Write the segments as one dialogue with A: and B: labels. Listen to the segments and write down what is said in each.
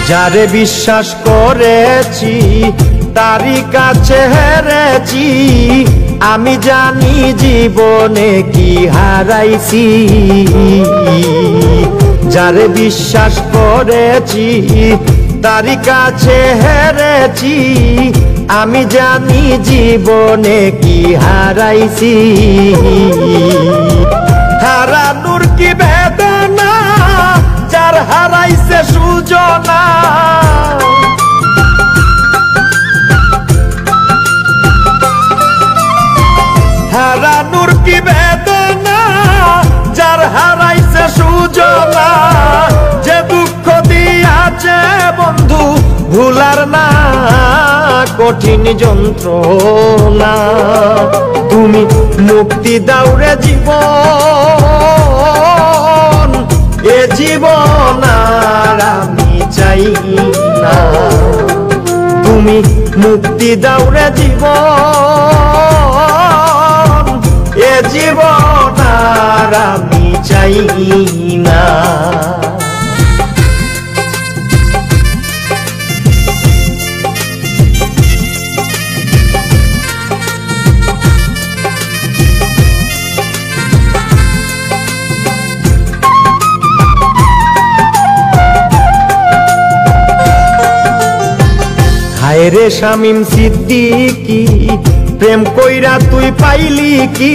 A: যারে বিশ্বাস করেছি তারই কাছে হেরেছি, আমি জানি জীবনে কি হারাইছি। যারে বিশ্বাস করেছি তারই কাছে হেরেছি, আমি জানি জীবনে কি হারাইছি। হারানোর কি বেদনা যার হারাইছে সুজনা, হারানোর কি বেদনা যার হারাইছে সুজনা। যে দুঃখ দিয়াছে বন্ধু ভুলার না কঠিন যন্ত্রণা, তুমি মুক্তি দাও রে জীবন, এ জীবন আর আমি চাই না। তুমি মুক্তি দাও রে জীবন, এ জীবন আর আমি চাই না। হায় রে শামীম সিদ্দিকী, প্রেম কইরা তুই পাইলি কি?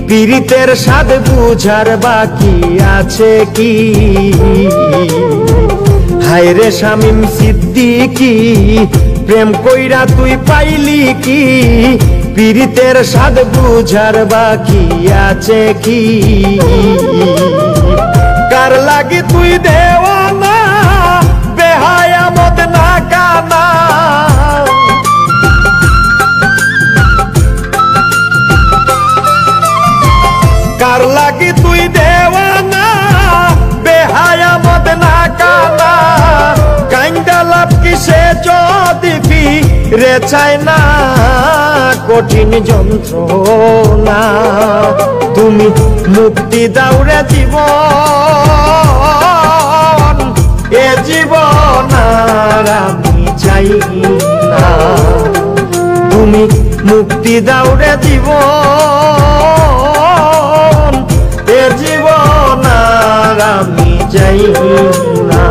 A: পীড়িতের স্বাদ বুঝার বাকি আছে কি? হায় রে শামীম সিদ্দিকী, প্রেম কইরা তুই পাইলি কি? পীড়িতের স্বাদ বুঝার বাকি আছে কি? কার লাগি তুই দেওয়ানা বেহায়া মত না কানা, কার লাগি তুই দেওয়ানা বেহায়া মত না কানা। কাইন্দা লাভ কিসে যদি ফিরে চায় না কঠিন যন্ত্রণা, তুমি মুক্তি দাও রে জীবন, এ জীবন আর আমি চাই না। তুমি মুক্তি দাও রে জীবন, এ জীবন আর আমি চাই না।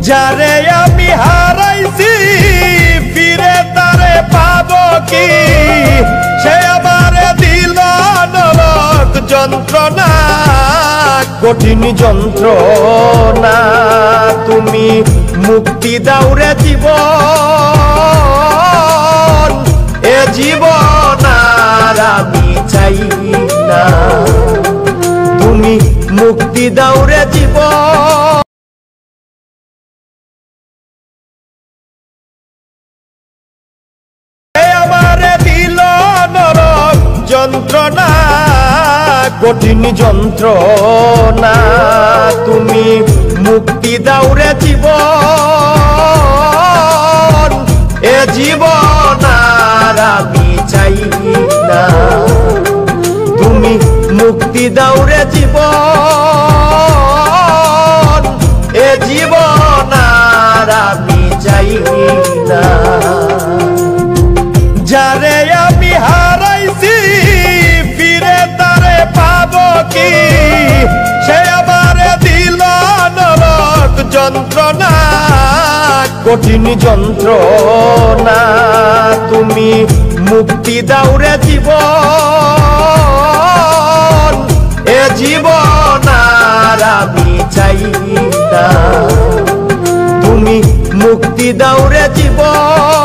A: যারে আমি হারাইছি ফিরে তারে পাবো কি? সে আমারে দিল নরক যন্ত্রণা, কঠিন যন্ত্রণা। তুমি মুক্তি দাও রে জীবন, এ জীবন আর আমি চাই না। তুমি মুক্তি দাও রে জীবন, আমারে দিল নরক যন্ত্রণা, কঠিন যন্ত্রণা। তুমি মুক্তি দাও রে জীবন, এ জীবন আর আমি চাই না। তুমি মুক্তি দাও রে জীবন, এ জীবন আর আমি চাই না। যারে আমি হারাইছি ফিরে তারে পাবো কি? সে আমারে দিল নরক যন্ত্রণা, কঠিন যন্ত্রণা। তুমি মুক্তি দাও রে জীবন, এ জীবন আর আমি চাই না। তুমি মুক্তি দাও রে জীবন,